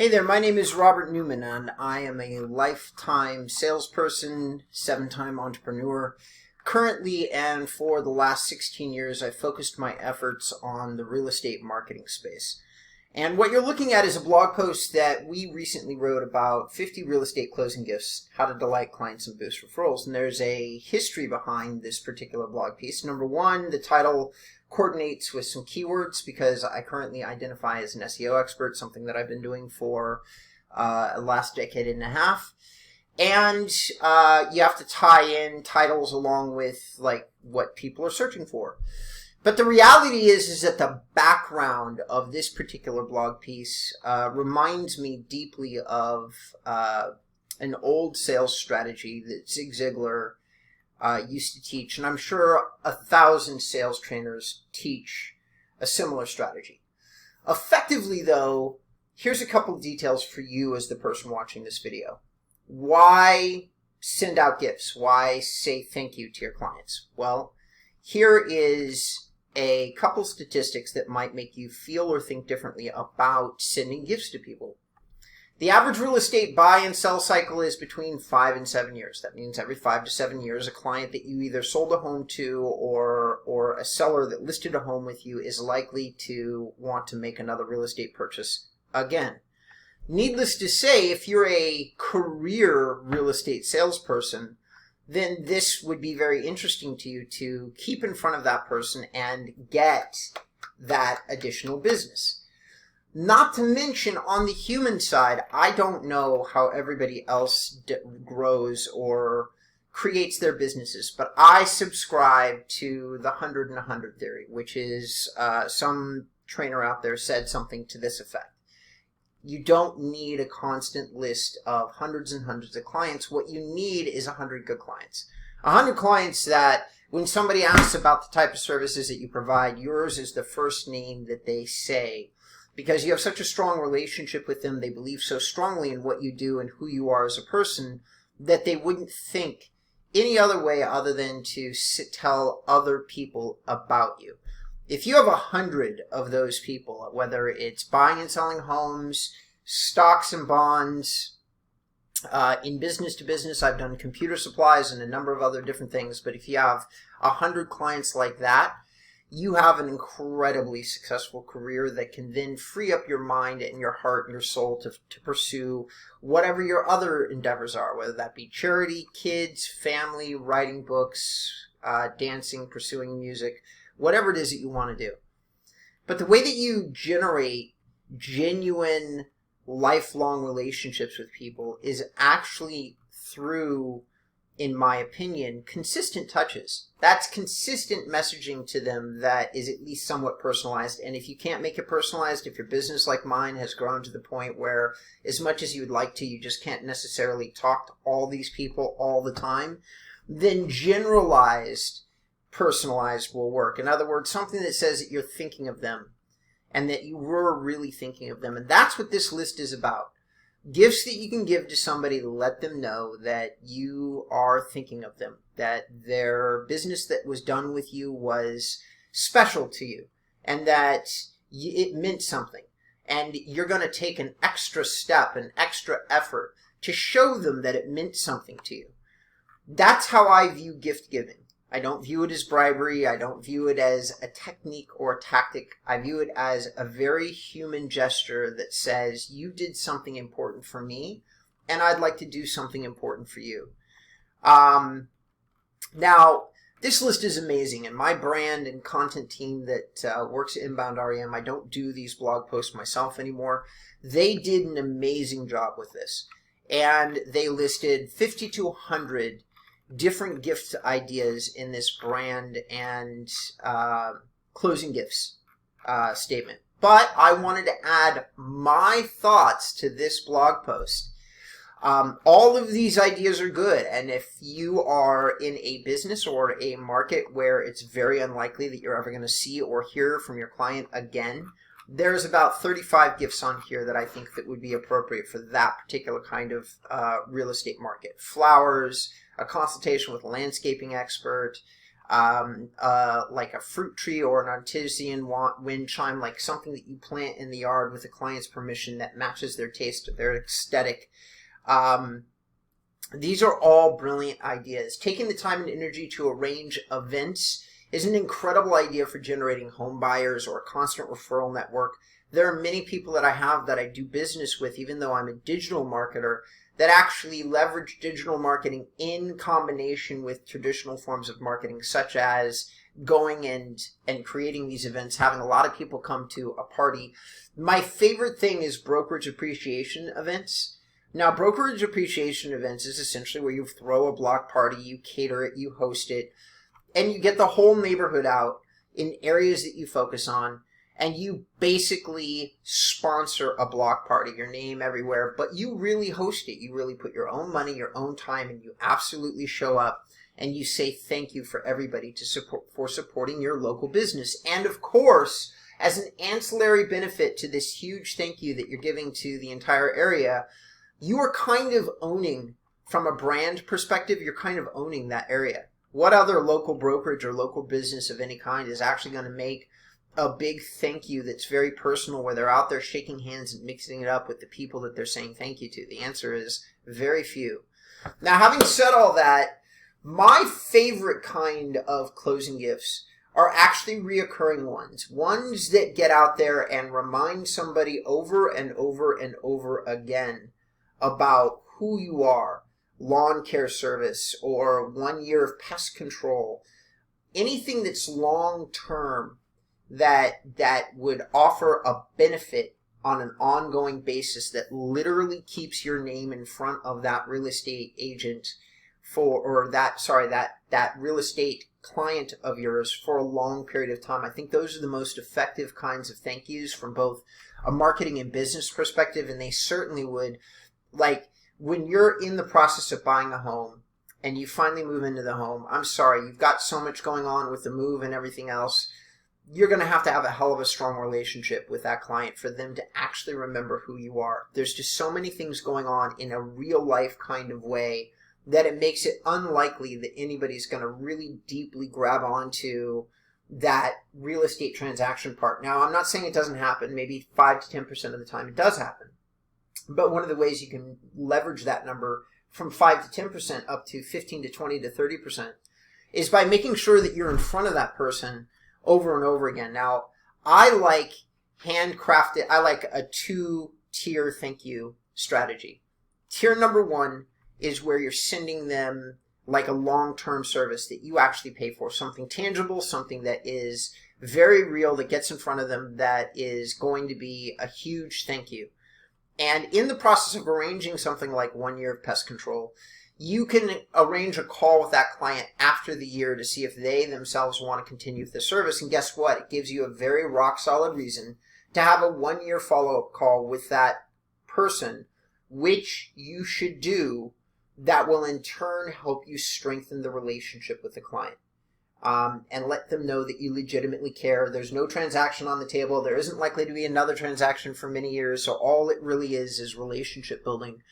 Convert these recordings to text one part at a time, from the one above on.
Hey there, my name is Robert Newman, and I am a lifetime salesperson, 7-time entrepreneur. Currently, and for the last 16 years, I've focused my efforts on the real estate marketing space. And what you're looking at is a blog post that we recently wrote about 50 real estate closing gifts, how to delight clients and boost referrals. And there's a history behind this particular blog piece. Number one, the title coordinates with some keywords because I currently identify as an SEO expert, something that I've been doing for the last decade and a half. And you have to tie in titles along with like what people are searching for. But the reality is that the background of this particular blog piece reminds me deeply of an old sales strategy that Zig Ziglar used to teach, and I'm sure 1,000 sales trainers teach a similar strategy. Effectively, though, here's a couple of details for you as the person watching this video. Why send out gifts? Why say thank you to your clients? Well, here is a couple statistics that might make you feel or think differently about sending gifts to people. The average real estate buy and sell cycle is between 5 and 7 years. That means every 5 to 7 years, a client that you either sold a home to or a seller that listed a home with you is likely to want to make another real estate purchase again. Needless to say, if you're a career real estate salesperson, then this would be very interesting to you to keep in front of that person and get that additional business. Not to mention, on the human side, I don't know how everybody else grows or creates their businesses, but I subscribe to the 100 and 100 theory, which is some trainer out there said something to this effect. You don't need a constant list of hundreds and hundreds of clients. What you need is 100 good clients. 100 clients that when somebody asks about the type of services that you provide, yours is the first name that they say because you have such a strong relationship with them. They believe so strongly in what you do and who you are as a person that they wouldn't think any other way other than to tell other people about you. If you have 100 of those people, whether it's buying and selling homes, stocks and bonds, in business to business, I've done computer supplies and a number of other different things, but if you have 100 clients like that, you have an incredibly successful career that can then free up your mind and your heart and your soul to pursue whatever your other endeavors are, whether that be charity, kids, family, writing books, dancing, pursuing music, whatever it is that you want to do. But the way that you generate genuine, lifelong relationships with people is actually through, in my opinion, consistent touches. That's consistent messaging to them that is at least somewhat personalized. And if you can't make it personalized, if your business like mine has grown to the point where as much as you would like to, you just can't necessarily talk to all these people all the time, then generalized, personalized will work. In other words, something that says that you're thinking of them and that you were really thinking of them. And that's what this list is about. Gifts that you can give to somebody to let them know that you are thinking of them, that their business that was done with you was special to you, and that it meant something. And you're going to take an extra step, an extra effort to show them that it meant something to you. That's how I view gift giving. I don't view it as bribery. I don't view it as a technique or a tactic. I view it as a very human gesture that says, you did something important for me, and I'd like to do something important for you. Now, this list is amazing, and my brand and content team that works at Inbound REM, I don't do these blog posts myself anymore. They did an amazing job with this, and they listed 50 to 100 different gift ideas in this brand and closing gifts statement. But I wanted to add my thoughts to this blog post. All of these ideas are good, and if you are in a business or a market where it's very unlikely that you're ever going to see or hear from your client again, there's about 35 gifts on here that I think that would be appropriate for that particular kind of real estate market. Flowers, a consultation with a landscaping expert, like a fruit tree or an artisan wind chime, like something that you plant in the yard with the client's permission that matches their taste, their aesthetic. These are all brilliant ideas. Taking the time and energy to arrange events is an incredible idea for generating home buyers or a constant referral network. There are many people that I have that I do business with, even though I'm a digital marketer, that actually leverage digital marketing in combination with traditional forms of marketing, such as going and creating these events, having a lot of people come to a party. My favorite thing is brokerage appreciation events. Now, brokerage appreciation events is essentially where you throw a block party, you cater it, you host it, and you get the whole neighborhood out in areas that you focus on, and you basically sponsor a block party, your name everywhere, but you really host it. You really put your own money, your own time, and you absolutely show up, and you say thank you for everybody for supporting your local business. And of course, as an ancillary benefit to this huge thank you that you're giving to the entire area, you are kind of owning, from a brand perspective, you're kind of owning that area. What other local brokerage or local business of any kind is actually going to make a big thank you that's very personal, where they're out there shaking hands and mixing it up with the people that they're saying thank you to? The answer is very few. Now, having said all that, my favorite kind of closing gifts are actually reoccurring ones that get out there and remind somebody over and over and over again about who you are. Lawn care service, or 1 year of pest control, anything that's long term that would offer a benefit on an ongoing basis that literally keeps your name in front of that real estate agent that real estate client of yours for a long period of time. I think those are the most effective kinds of thank yous from both a marketing and business perspective, and they certainly would, like, when you're in the process of buying a home and you finally move into the home, I'm sorry, you've got so much going on with the move and everything else, you're going to have a hell of a strong relationship with that client for them to actually remember who you are. There's just so many things going on in a real life kind of way that it makes it unlikely that anybody's going to really deeply grab onto that real estate transaction part. Now, I'm not saying it doesn't happen. Maybe 5 to 10% of the time it does happen. But one of the ways you can leverage that number from 5 to 10% up to 15 to 20 to 30% is by making sure that you're in front of that person over and over again. Now, I like handcrafted, I like a 2-tier thank you strategy. Tier number 1 is where you're sending them like a long-term service that you actually pay for, something tangible, something that is very real, that gets in front of them, that is going to be a huge thank you. And in the process of arranging something like 1 year of pest control, you can arrange a call with that client after the year to see if they themselves want to continue with the service. And guess what? It gives you a very rock solid reason to have a 1 year follow-up call with that person, which you should do, that will in turn help you strengthen the relationship with the client. And let them know that you legitimately care. There's no transaction on the table. There isn't likely to be another transaction for many years. So all it really is relationship building.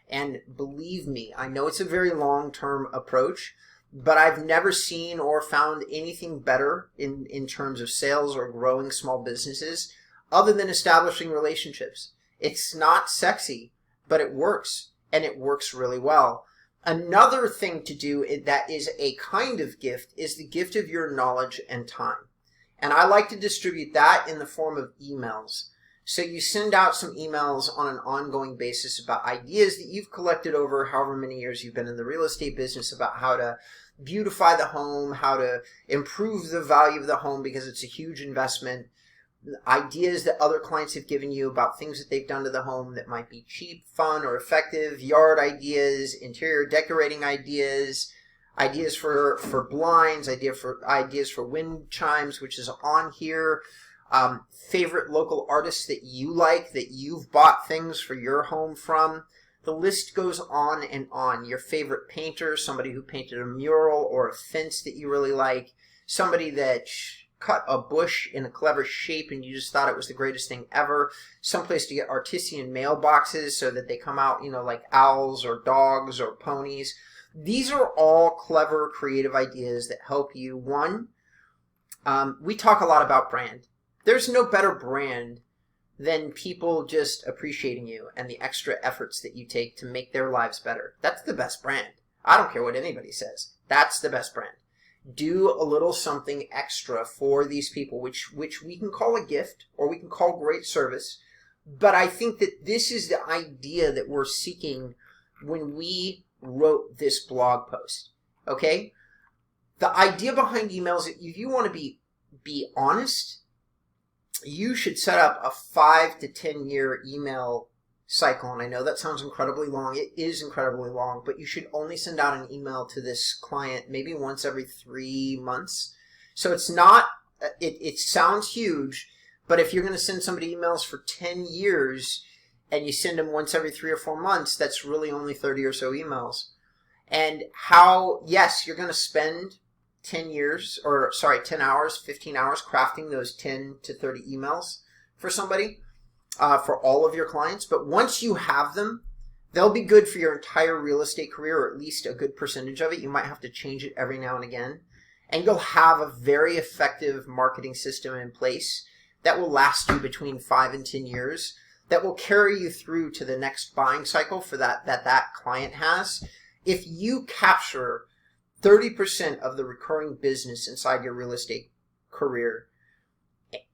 And believe me, I know it's a very long-term approach, but I've never seen or found anything better in terms of sales or growing small businesses other than establishing relationships. It's not sexy, but it works, and it works really well. Another thing to do that is a kind of gift is the gift of your knowledge and time. And I like to distribute that in the form of emails. So you send out some emails on an ongoing basis about ideas that you've collected over however many years you've been in the real estate business about how to beautify the home, how to improve the value of the home because it's a huge investment, ideas that other clients have given you about things that they've done to the home that might be cheap, fun, or effective, yard ideas, interior decorating ideas, ideas for blinds, ideas for wind chimes, which is on here, favorite local artists that you like, that you've bought things for your home from. The list goes on and on. Your favorite painter, somebody who painted a mural or a fence that you really like, somebody that cut a bush in a clever shape and you just thought it was the greatest thing ever, someplace to get artisan mailboxes so that they come out, like owls or dogs or ponies. These are all clever, creative ideas that help you. One, we talk a lot about brand. There's no better brand than people just appreciating you and the extra efforts that you take to make their lives better. That's the best brand. I don't care what anybody says. That's the best brand. Do a little something extra for these people, which we can call a gift or we can call great service. But I think that this is the idea that we're seeking when we wrote this blog post. Okay? The idea behind emails, if you want to be honest, you should set up a 5 to 10 year email cycle. And I know that sounds incredibly long. It is incredibly long, but you should only send out an email to this client maybe once every 3 months. So it's not, it sounds huge, but if you're going to send somebody emails for 10 years and you send them once every 3 or 4 months, that's really only 30 or so emails. And yes, you're going to spend 10 hours, 15 hours crafting those 10 to 30 emails for somebody, for all of your clients. But once you have them, they'll be good for your entire real estate career, or at least a good percentage of it. You might have to change it every now and again. And you'll have a very effective marketing system in place that will last you between 5 and 10 years, that will carry you through to the next buying cycle for that client has. If you capture 30% of the recurring business inside your real estate career,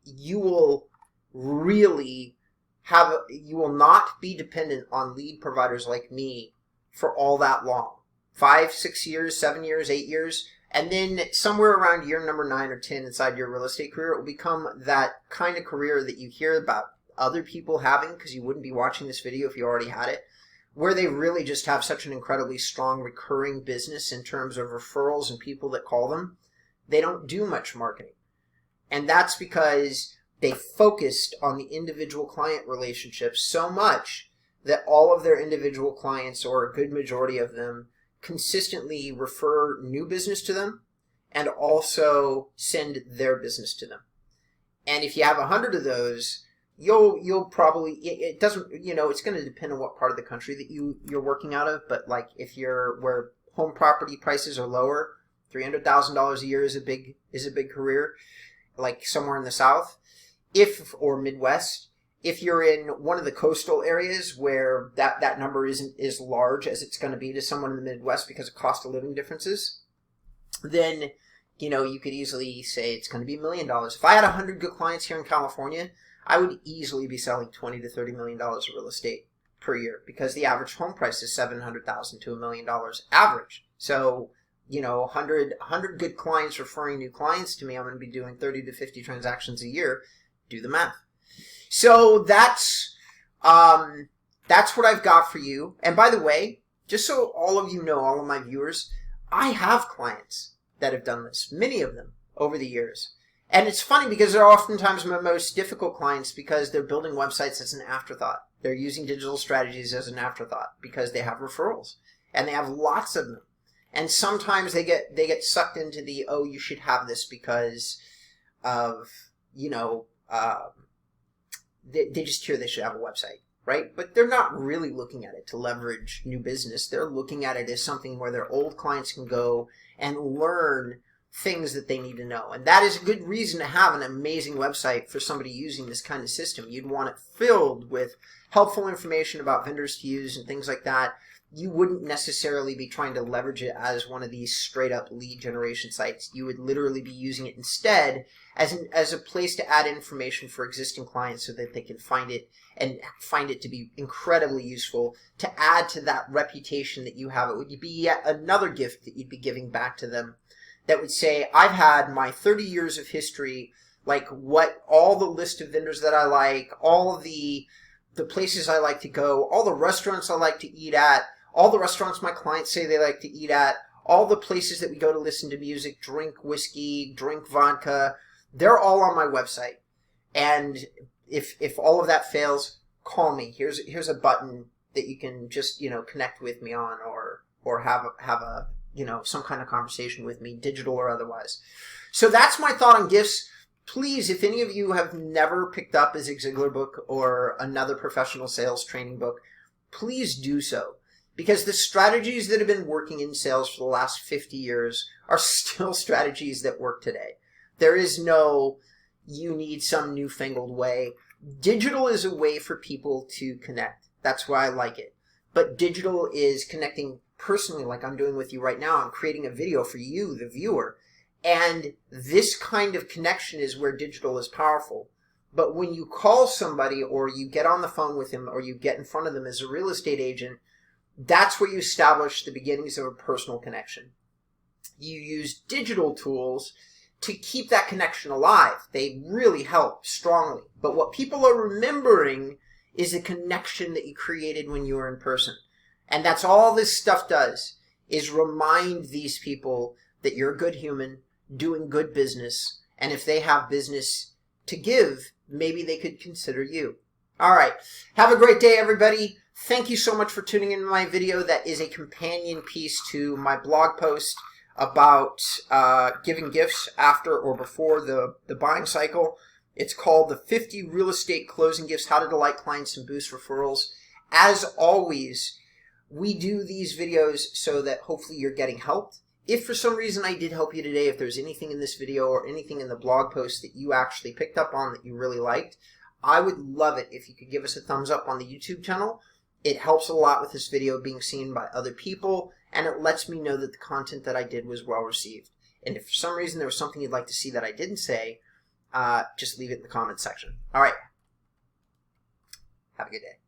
you will really you will not be dependent on lead providers like me for all that long. 5, 6 years, 7 years, 8 years. And then somewhere around year number 9 or 10 inside your real estate career, it will become that kind of career that you hear about other people having, because you wouldn't be watching this video if you already had it, where they really just have such an incredibly strong recurring business in terms of referrals and people that call them. They don't do much marketing. And that's because they focused on the individual client relationships so much that all of their individual clients, or a good majority of them, consistently refer new business to them and also send their business to them. And if you have 100 of those, you'll probably, it doesn't, it's going to depend on what part of the country that you're working out of. But like if you're where home property prices are lower, $300,000 a year is a big career, like somewhere in the South, or Midwest. If you're in one of the coastal areas where that number isn't as large as it's going to be to someone in the Midwest because of cost of living differences, then you could easily say it's going to be $1 million. If I had 100 good clients here in California, I would easily be selling $20 to $30 million of real estate per year, because the average home price is $700,000 to $1 million average. So, 100 good clients referring new clients to me, I'm going to be doing 30 to 50 transactions a year. Do the math. So that's what I've got for you. And by the way, just so all of you know, all of my viewers, I have clients that have done this, many of them over the years. And it's funny because they're oftentimes my most difficult clients, because they're building websites as an afterthought. They're using digital strategies as an afterthought because they have referrals and they have lots of them. And sometimes they get sucked into the, you should have this because of, they just hear they should have a website, right? But they're not really looking at it to leverage new business. They're looking at it as something where their old clients can go and learn things that they need to know. And that is a good reason to have an amazing website for somebody using this kind of system. You'd want it filled with helpful information about vendors to use and things like that. You wouldn't necessarily be trying to leverage it as one of these straight up lead generation sites. You would literally be using it instead as a place to add information for existing clients so that they can find it and find it to be incredibly useful, to add to that reputation that you have. It would be yet another gift that you'd be giving back to them, that would say, I've had my 30 years of history, like all the list of vendors that I like, all of the places I like to go, all the restaurants I like to eat at, all the restaurants my clients say they like to eat at, all the places that we go to listen to music, drink whiskey, drink vodka, they're all on my website. And if all of that fails, call me. Here's a button that you can just, connect with me on, or have a some kind of conversation with me, digital or otherwise. So that's my thought on gifts. Please, if any of you have never picked up a Zig Ziglar book or another professional sales training book, please do so. Because the strategies that have been working in sales for the last 50 years are still strategies that work today. There is no, you need some newfangled way. Digital is a way for people to connect. That's why I like it. But digital is connecting personally, like I'm doing with you right now. I'm creating a video for you, the viewer. And this kind of connection is where digital is powerful. But when you call somebody or you get on the phone with him or you get in front of them as a real estate agent, that's where you establish the beginnings of a personal connection. You use digital tools to keep that connection alive. They really help strongly. But what people are remembering is the connection that you created when you were in person. And that's all this stuff does, is remind these people that you're a good human, doing good business, and if they have business to give, maybe they could consider you. All right. Have a great day, everybody. Thank you so much for tuning into my video. That is a companion piece to my blog post about giving gifts after or before the buying cycle. It's called the 50 Real Estate Closing Gifts, How to Delight Clients and Boost Referrals. As always, we do these videos so that hopefully you're getting helped. If for some reason I did help you today, if there's anything in this video or anything in the blog post that you actually picked up on that you really liked, I would love it if you could give us a thumbs up on the YouTube channel. It helps a lot with this video being seen by other people, and it lets me know that the content that I did was well received. And if for some reason there was something you'd like to see that I didn't say, just leave it in the comments section. All right. Have a good day.